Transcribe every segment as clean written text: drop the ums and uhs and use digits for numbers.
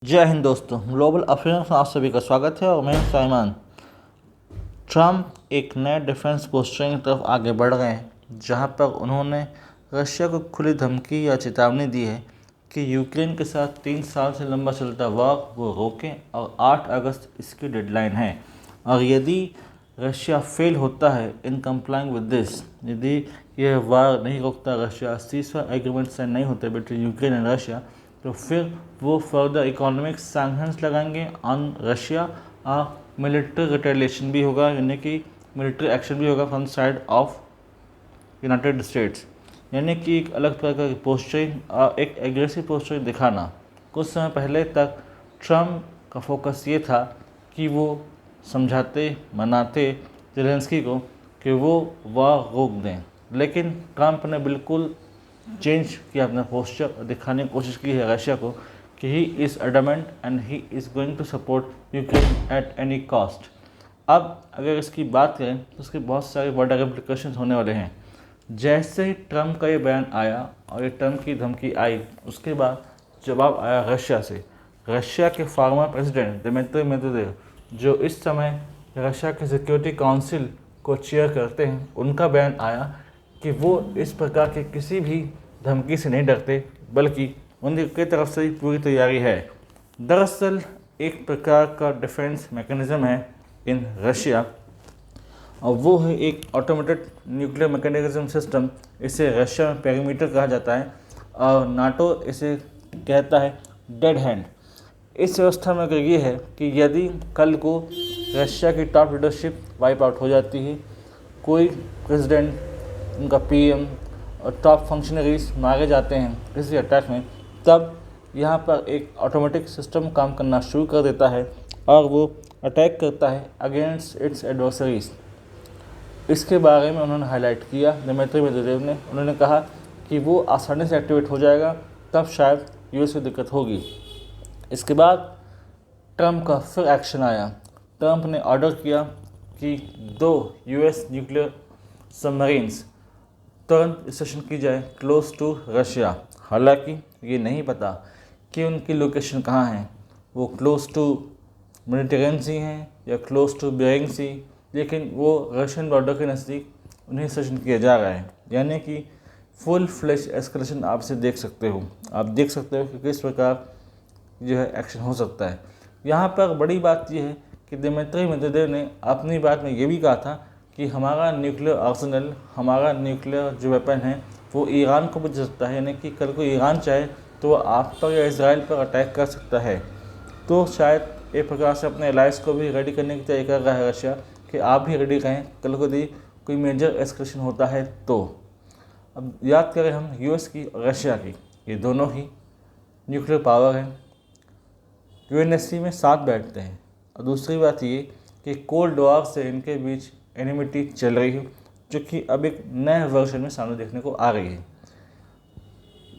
जय हिंद दोस्तों, global affairs में आप सभी का स्वागत है और मैं हूं साइमान। ट्रम्प एक नए डिफेंस पोस्चरिंग की तरफ आगे बढ़ गए हैं, जहां पर उन्होंने रशिया को खुली धमकी या चेतावनी दी है कि यूक्रेन के साथ 3 साल से लंबा चलता वार वो रोकें और 8 अगस्त इसकी डेडलाइन है। और यदि रशिया फेल होता है इन कंप्लाइंग विद दिस, यदि यह वार नहीं रोकता रशिया, सीज़फायर एग्रीमेंट साइन नहीं होते बिटवीन यूक्रेन एंड रशिया, तो फिर वो फर्दर इकोनॉमिक सैंक्शंस लगाएंगे ऑन रशिया और मिलिट्री रिटेलिएशन भी होगा, यानी कि मिलिट्री एक्शन भी होगा from side of United states. यानी कि एक अलग प्रकार की पोस्चरिंग और एक एग्रेसिव पोस्चरिंग दिखाना। कुछ समय पहले तक ट्रम्प का फोकस ये था कि वो समझाते मनाते ज़ेलेंस्की को कि वो वार रोक दें, लेकिन ट्रम्प ने बिल्कुल चेंज किया अपना पोस्चर और दिखाने की कोशिश की है रशिया को कि he is adamant and he is going to support Ukraine at any cost. अब अगर इसकी बात करें तो उसके बहुत सारे बड़े इम्प्लिकेशंस होने वाले हैं। जैसे ही ट्रम्प का ये बयान आया और ये ट्रम्प की धमकी आई, उसके बाद जवाब आया रशिया से। रशिया के फॉर्मर प्रेसिडेंट दिमित्री मेदवेदेव, जो इस समय रशिया के सिक्योरिटी काउंसिल को चेयर करते हैं, उनका बयान आया कि वो इस प्रकार के किसी भी धमकी से नहीं डरते, बल्कि उनकी तरफ से पूरी तैयारी है। दरअसल एक प्रकार का डिफेंस मैकेनिज्म है इन रशिया, और वो है एक ऑटोमेटेड न्यूक्लियर मैकेनिज्म सिस्टम। इसे रशिया में पेरीमीटर कहा जाता है और नाटो इसे कहता है डेड हैंड। इस व्यवस्था में अगर ये है कि यदि कल को रशिया की टॉप लीडरशिप वाइप आउट हो जाती है, कोई प्रेसिडेंट, उनका पीएम और टॉप फंक्शनरीज मारे जाते हैं किसी अटैक में, तब यहाँ पर एक ऑटोमेटिक सिस्टम काम करना शुरू कर देता है और वो अटैक करता है अगेंस्ट इट्स एडवर्सरीज। इसके बारे में उन्होंने हाईलाइट किया दिमित्री मेदवेदेव ने। उन्होंने कहा कि वो आसानी से एक्टिवेट हो जाएगा, तब शायद यूएस को दिक्कत होगी। इसके बाद ट्रम्प का फिर एक्शन आया। ट्रम्प ने ऑर्डर किया कि 2 यूएस न्यूक्लियर सबमरीन्स तुरंत स्टेशन की जाए क्लोज टू रशिया। हालांकि ये नहीं पता कि उनकी लोकेशन कहाँ है, वो क्लोज टू मेडिटेरेनियन सी हैं या क्लोज टू बेरिंग सी, लेकिन वो रशियन बॉर्डर के नज़दीक उन्हें स्टेशन किया जा रहा है। यानी कि फुल फ्लैश एस्केलेशन आप इसे देख सकते हो। आप देख सकते हो कि किस प्रकार जो है एक्शन हो सकता है। यहाँ पर बड़ी बात यह है कि दिमित्री मेदवेदेव ने अपनी बात में ये भी कहा था कि हमारा न्यूक्लियर आर्सेनल, हमारा न्यूक्लियर जो वेपन है वो ईरान को भी दे सकता है। यानी कि कल को ईरान चाहे तो वो आप पर या इसराइल पर अटैक कर सकता है। तो शायद एक प्रकार से अपने एलाइज को भी रेडी करने की तैयारी कर रहा है रशिया कि आप भी रेडी रहें कल को यदि कोई मेजर एस्केलेशन होता है तो। अब याद करें हम यूएस की और रशिया की, ये दोनों ही न्यूक्लियर पावर हैं, यूएनएससी में साथ बैठते हैं। और दूसरी बात ये कि कोल्ड वॉर से इनके बीच एनिमिटी चल रही है, जो कि अब एक नए वर्जन में सामने देखने को आ रही है।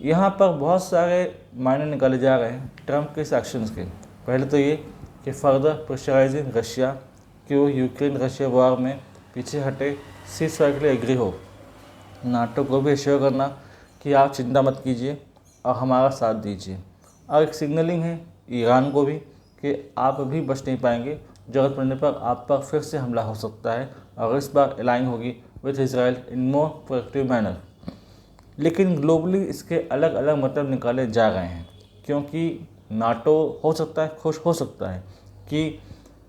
यहाँ पर बहुत सारे मायने निकाले जा रहे हैं ट्रम्प के इस एक्शंस के। पहले तो ये कि फर्दर प्रेशराइजिंग रशिया कि वो यूक्रेन रशिया वार में पीछे हटे, सीज़फायर के लिए एग्री हो। नाटो को भी एश्योर करना कि आप चिंता मत कीजिए और हमारा साथ दीजिए। और एक सिग्नलिंग है ईरान को भी कि आप अभी बच नहीं पाएंगे, ज़रूरत पड़ने पर आप पर फिर से हमला हो सकता है, और इस बार अलाइन होगी with Israel in more proactive manner. लेकिन ग्लोबली इसके अलग अलग मतलब निकाले जा रहे हैं, क्योंकि नाटो हो सकता है खुश हो सकता है कि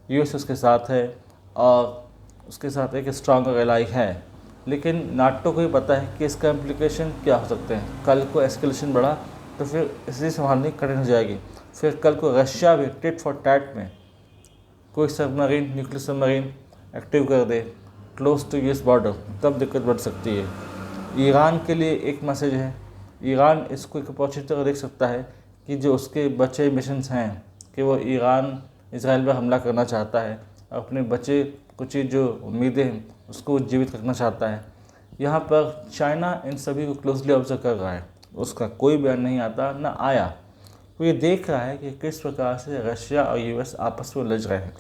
यूएस उसके साथ है और उसके साथ एक स्ट्रॉन्ग एलाई है, लेकिन नाटो को ही पता है कि इसका इम्प्लीकेशन क्या हो सकते हैं। कल को एस्केलेशन बढ़ा तो फिर इसे संभालनी कठिन हो जाएगी। फिर कल को रशिया भी टिट फॉर टैट में कोई सबमरीन, न्यूक्लियर सबमरीन एक्टिव कर दे क्लोज टू यूएस बॉर्डर, तब दिक्कत बढ़ सकती है। ईरान के लिए एक मैसेज है, ईरान इसको एक अपॉर्चुनिटी तरह देख सकता है कि जो उसके बचे मिशंस हैं कि वो ईरान इसराइल पर हमला करना चाहता है, अपने बचे कुछ जो उम्मीदें हैं उसको जीवित रखना चाहता है। यहाँ पर चाइना इन सभी को क्लोजली ऑब्जर्व कर रहा है, उसका कोई बयान नहीं आता ना आया। वो ये देख रहा है कि किस प्रकार से रशिया और यूएस आपस में उलझ रहे हैं,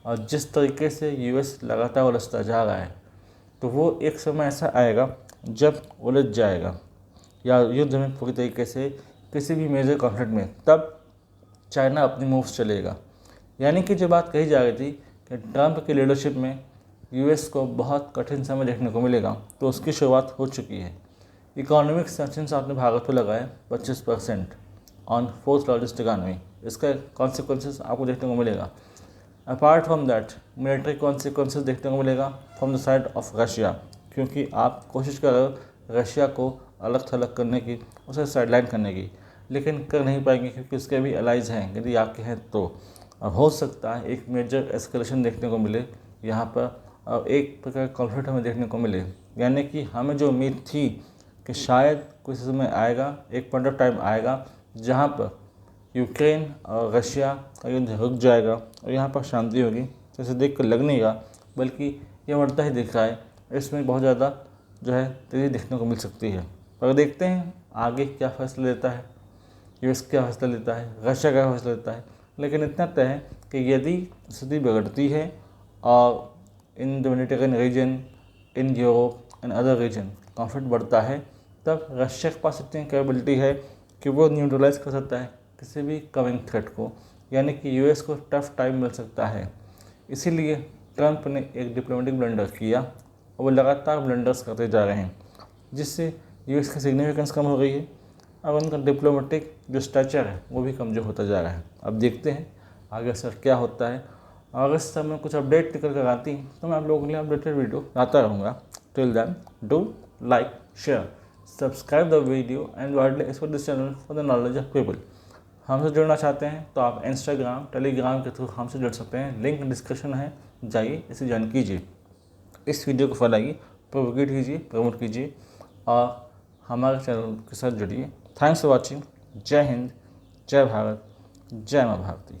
और जिस तरीके से यूएस लगातार उलझता जा रहा है, तो वो एक समय ऐसा आएगा जब उलझ जाएगा या युद्ध में पूरी तरीके से किसी भी मेजर कॉन्फ्लिक्ट में, तब चाइना अपनी मूव्स चलेगा। यानी कि जो बात कही जा रही थी कि ट्रंप की लीडरशिप में यूएस को बहुत कठिन समय देखने को मिलेगा, तो उसकी शुरुआत हो चुकी है। इकोनॉमिक सैंक्शंस आपने भारत पर लगाए 25% ऑन फोर्थ लार्जेस्ट इकानमी, इसका कॉन्सिक्वेंसेस आपको देखने को मिलेगा। Apart from that military consequences देखने को मिलेगा from the side of Russia, क्योंकि आप कोशिश कर रहे हो रशिया को अलग थलग करने की, उसे साइडलाइन करने की, लेकिन कर नहीं पाएंगे क्योंकि उसके भी अलाइज हैं यदि आपके हैं तो। अब हो सकता है एक मेजर एस्केलेशन देखने को मिले यहाँ पर, और एक प्रकार का कॉन्फ्लिक्ट हमें देखने को मिले। यानी कि हमें जो उम्मीद थी कि शायद कुछ समय आएगा, एक पॉइंट ऑफ टाइम आएगा जहाँ पर यूक्रेन और रशिया का युद्ध रुक जाएगा और यहाँ पर शांति होगी, तो इसे देख कर लग नहीं रहा, बल्कि ये बढ़ता ही दिख रहा है। इसमें बहुत ज़्यादा जो है तेज़ी देखने को मिल सकती है। पर देखते हैं आगे क्या फैसला लेता है, यूएस क्या फैसला लेता है, रशिया क्या फैसला लेता है। लेकिन इतना तय है कि यदि स्थिति बिगड़ती है और in the Mediterranean region, in Europe and other region conflict बढ़ता है, तब रशिया के पास इतनी कैपेबिलिटी है कि वो न्यूट्रलाइज कर सकता है किसी भी कमिंग थ्रेट को। यानी कि यूएस को टफ टाइम मिल सकता है। इसीलिए ट्रंप ने एक डिप्लोमेटिक ब्लंडर किया और वो लगातार ब्लंडर्स करते जा रहे हैं, जिससे यूएस की सिग्निफिकेंस कम हो गई है और उनका डिप्लोमेटिक जो स्ट्रक्चर है वो भी कमज़ोर होता जा रहा है। अब देखते हैं आगे सर क्या होता है। अगर इस समय कुछ अपडेट निकल कर आती तो मैं आप लोगों के लिए अपडेटेड वीडियो लाता रहूँगा। Till then do like, share, subscribe the video and widely explore this channel for the knowledge of people. हमसे जुड़ना चाहते हैं तो आप इंस्टाग्राम, टेलीग्राम के थ्रू हमसे जुड़ सकते हैं। लिंक डिस्क्रिप्शन है, जाइए इसे ज्वाइन कीजिए, इस वीडियो को फैलाइए, प्रोपोगेट कीजिए, प्रमोट कीजिए और हमारे चैनल के साथ जुड़िए। Thanks for watching. जय हिंद, जय भारत, जय माँ भारती।